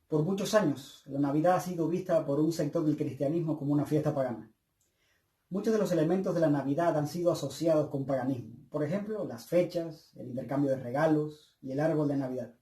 Por muchos años, la Navidad ha sido vista por un sector del cristianismo como una fiesta pagana. Muchos de los elementos de la Navidad han sido asociados con paganismo. Por ejemplo, las fechas, el intercambio de regalos y el árbol de Navidad.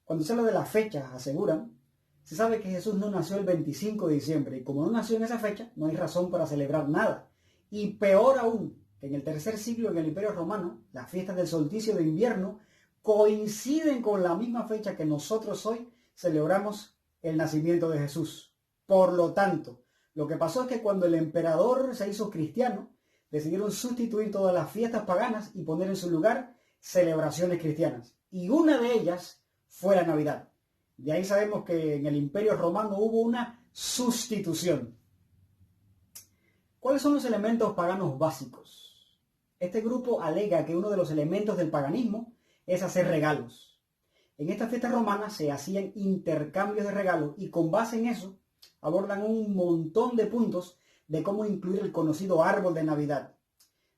Cuando se habla de las fechas, aseguran, se sabe que Jesús no nació el 25 de diciembre y como no nació en esa fecha, no hay razón para celebrar nada. Y peor aún, que en el tercer siglo en el Imperio Romano, las fiestas del solsticio de invierno coinciden con la misma fecha que nosotros hoy celebramos el nacimiento de Jesús. Por lo tanto, lo que pasó es que cuando el emperador se hizo cristiano, decidieron sustituir todas las fiestas paganas y poner en su lugar celebraciones cristianas. Y una de ellas fue la Navidad. De ahí sabemos que en el Imperio Romano hubo una sustitución. ¿Cuáles son los elementos paganos básicos? Este grupo alega que uno de los elementos del paganismo es hacer regalos. En estas fiestas romanas se hacían intercambios de regalos y con base en eso abordan un montón de puntos de cómo incluir el conocido árbol de Navidad.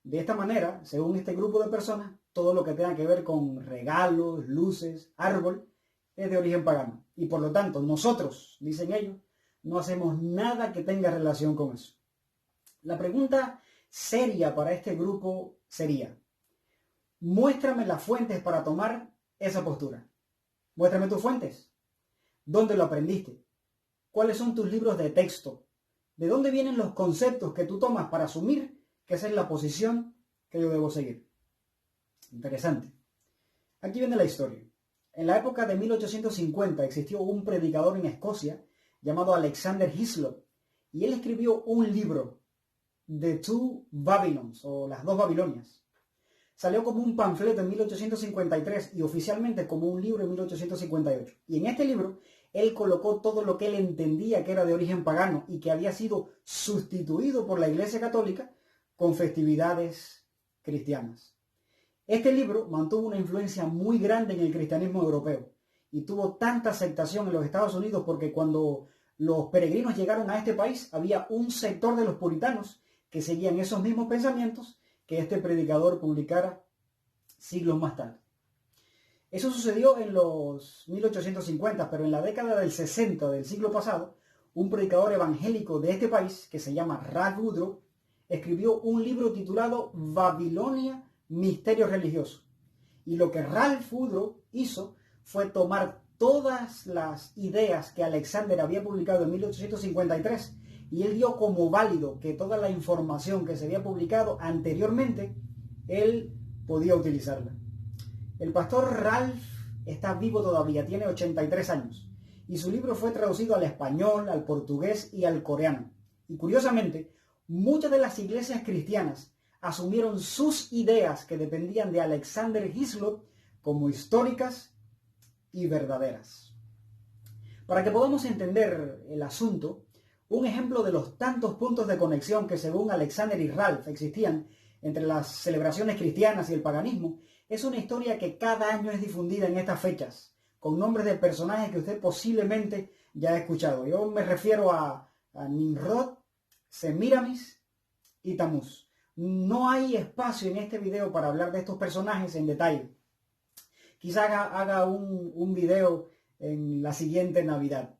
De esta manera, según este grupo de personas, todo lo que tenga que ver con regalos, luces, árbol, es de origen pagano. Y por lo tanto, nosotros, dicen ellos, no hacemos nada que tenga relación con eso. La pregunta seria para este grupo sería, muéstrame las fuentes para tomar esa postura. Muéstrame tus fuentes. ¿Dónde lo aprendiste? ¿Cuáles son tus libros de texto? ¿De dónde vienen los conceptos que tú tomas para asumir que esa es la posición que yo debo seguir? Interesante. Aquí viene la historia. En la época de 1850 existió un predicador en Escocia llamado Alexander Hislop y él escribió un libro, The Two Babylons, o las dos Babilonias. Salió como un panfleto en 1853 y oficialmente como un libro en 1858. Y en este libro, él colocó todo lo que él entendía que era de origen pagano y que había sido sustituido por la Iglesia Católica con festividades cristianas. Este libro mantuvo una influencia muy grande en el cristianismo europeo y tuvo tanta aceptación en los Estados Unidos porque cuando los peregrinos llegaron a este país, había un sector de los puritanos que seguían esos mismos pensamientos que este predicador publicara siglos más tarde. Eso sucedió en los 1850, pero en la década del 60 del siglo pasado, un predicador evangélico de este país, que se llama Ralph Woodrow, escribió un libro titulado Babilonia, Misterio Religioso. Y lo que Ralph Woodrow hizo fue tomar todas las ideas que Alexander había publicado en 1853 y él dio como válido que toda la información que se había publicado anteriormente, él podía utilizarla. El pastor Ralph está vivo todavía, tiene 83 años, y su libro fue traducido al español, al portugués y al coreano. Y curiosamente, muchas de las iglesias cristianas asumieron sus ideas que dependían de Alexander Hislop como históricas y verdaderas. Para que podamos entender el asunto, un ejemplo de los tantos puntos de conexión que según Alexander y Ralph existían entre las celebraciones cristianas y el paganismo es una historia que cada año es difundida en estas fechas, con nombres de personajes que usted posiblemente ya ha escuchado. Yo me refiero a Nimrod, Semiramis y Tamuz. No hay espacio en este video para hablar de estos personajes en detalle. Quizá haga un video en la siguiente Navidad.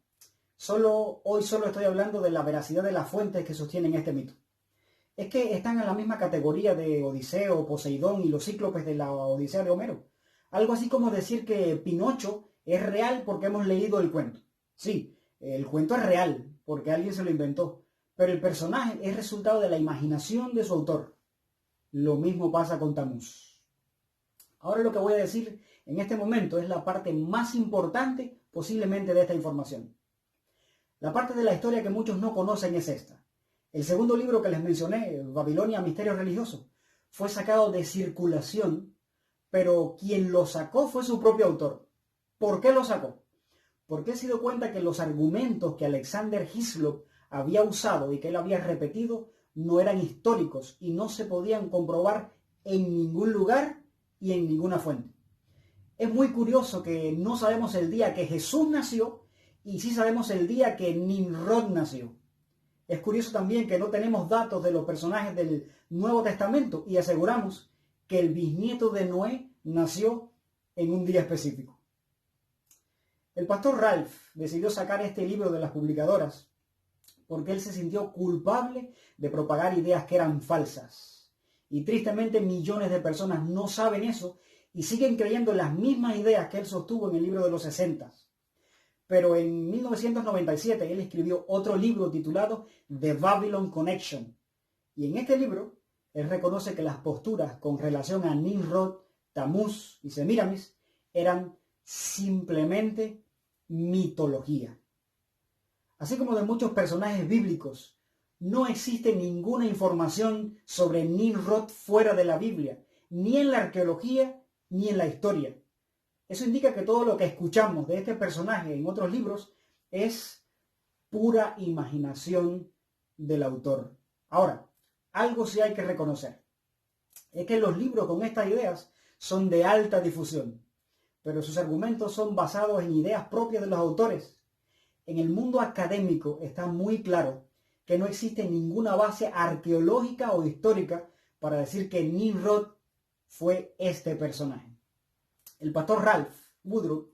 Hoy solo estoy hablando de la veracidad de las fuentes que sostienen este mito. Es que están en la misma categoría de Odiseo, Poseidón y los cíclopes de la Odisea de Homero. Algo así como decir que Pinocho es real porque hemos leído el cuento. Sí, el cuento es real porque alguien se lo inventó, pero el personaje es resultado de la imaginación de su autor. Lo mismo pasa con Tamuz. Ahora lo que voy a decir en este momento es la parte más importante posiblemente de esta información. La parte de la historia que muchos no conocen es esta. El segundo libro que les mencioné, Babilonia, Misterio Religioso, fue sacado de circulación, pero quien lo sacó fue su propio autor. ¿Por qué lo sacó? Porque él se dio cuenta que los argumentos que Alexander Hislop había usado y que él había repetido no eran históricos y no se podían comprobar en ningún lugar y en ninguna fuente. Es muy curioso que no sabemos el día que Jesús nació y sí sabemos el día que Nimrod nació. Es curioso también que no tenemos datos de los personajes del Nuevo Testamento y aseguramos que el bisnieto de Noé nació en un día específico. El pastor Ralph decidió sacar este libro de las publicadoras porque él se sintió culpable de propagar ideas que eran falsas. Y tristemente millones de personas no saben eso y siguen creyendo en las mismas ideas que él sostuvo en el libro de los 60. Pero en 1997 él escribió otro libro titulado The Babylon Connection. Y en este libro él reconoce que las posturas con relación a Nimrod, Tamuz y Semíramis eran simplemente mitología. Así como de muchos personajes bíblicos, no existe ninguna información sobre Nimrod fuera de la Biblia, ni en la arqueología ni en la historia. Eso indica que todo lo que escuchamos de este personaje en otros libros es pura imaginación del autor. Ahora, algo sí hay que reconocer, es que los libros con estas ideas son de alta difusión, pero sus argumentos son basados en ideas propias de los autores. En el mundo académico está muy claro que no existe ninguna base arqueológica o histórica para decir que Nimrod fue este personaje. El pastor Ralph Woodruff,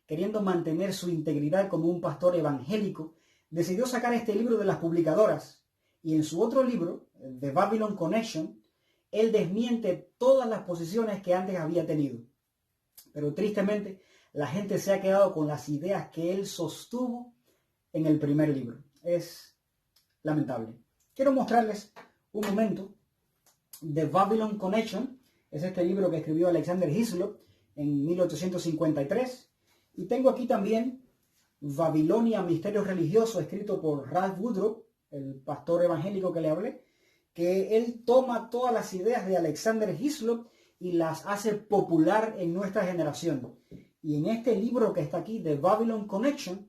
queriendo mantener su integridad como un pastor evangélico, decidió sacar este libro de las publicadoras y en su otro libro, The Babylon Connection, él desmiente todas las posiciones que antes había tenido. Pero tristemente, la gente se ha quedado con las ideas que él sostuvo en el primer libro. Es lamentable. Quiero mostrarles un momento. The Babylon Connection es este libro que escribió Alexander Hislop en 1853. Y tengo aquí también Babilonia, Misterio Religioso, escrito por Ralph Woodruff, el pastor evangélico que le hablé, que él toma todas las ideas de Alexander Hislop y las hace popular en nuestra generación. Y en este libro que está aquí, The Babylon Connection,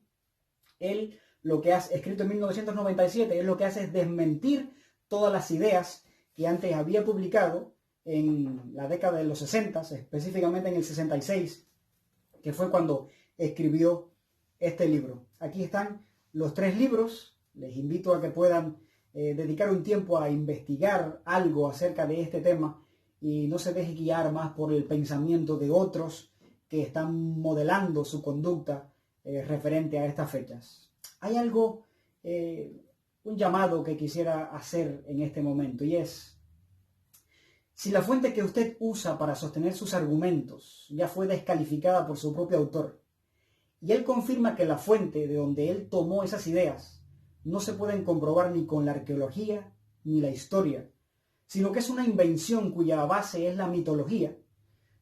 él lo que hace, escrito en 1997, él lo que hace es desmentir todas las ideas que antes había publicado en la década de los 60, específicamente en el 66, que fue cuando escribió este libro. Aquí están los 3 libros. Les invito a que puedan dedicar un tiempo a investigar algo acerca de este tema y no se deje guiar más por el pensamiento de otros que están modelando su conducta referente a estas fechas. Hay algo, un llamado que quisiera hacer en este momento, y es: si la fuente que usted usa para sostener sus argumentos ya fue descalificada por su propio autor, y él confirma que la fuente de donde él tomó esas ideas no se pueden comprobar ni con la arqueología ni la historia, sino que es una invención cuya base es la mitología,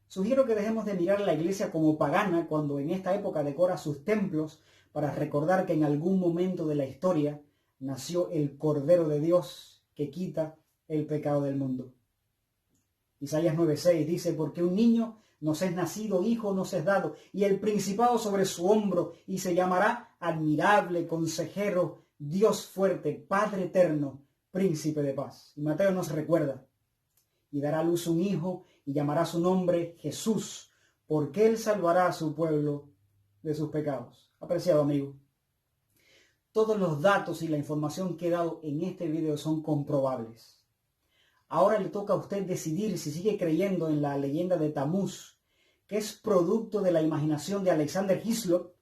sugiero que dejemos de mirar a la iglesia como pagana cuando en esta época decora sus templos para recordar que en algún momento de la historia nació el Cordero de Dios que quita el pecado del mundo. Isaías 9:6 dice: porque un niño nos es nacido, hijo nos es dado, y el principado sobre su hombro, y se llamará Admirable, Consejero, Dios fuerte, Padre eterno, Príncipe de paz. Y Mateo nos recuerda: y dará a luz un hijo, y llamará su nombre Jesús, porque él salvará a su pueblo de sus pecados. Apreciado amigo, todos los datos y la información que he dado en este video son comprobables. Ahora le toca a usted decidir si sigue creyendo en la leyenda de Tamuz, que es producto de la imaginación de Alexander Hislop,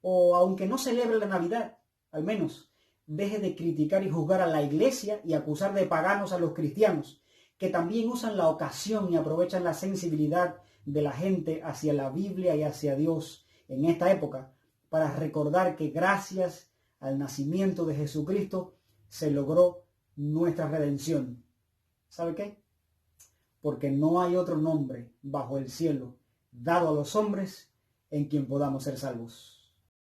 o aunque no celebre la Navidad, al menos deje de criticar y juzgar a la iglesia y acusar de paganos a los cristianos, que también usan la ocasión y aprovechan la sensibilidad de la gente hacia la Biblia y hacia Dios en esta época, para recordar que gracias al nacimiento de Jesucristo se logró nuestra redención. ¿Sabe qué? Porque no hay otro nombre bajo el cielo dado a los hombres en quien podamos ser salvos.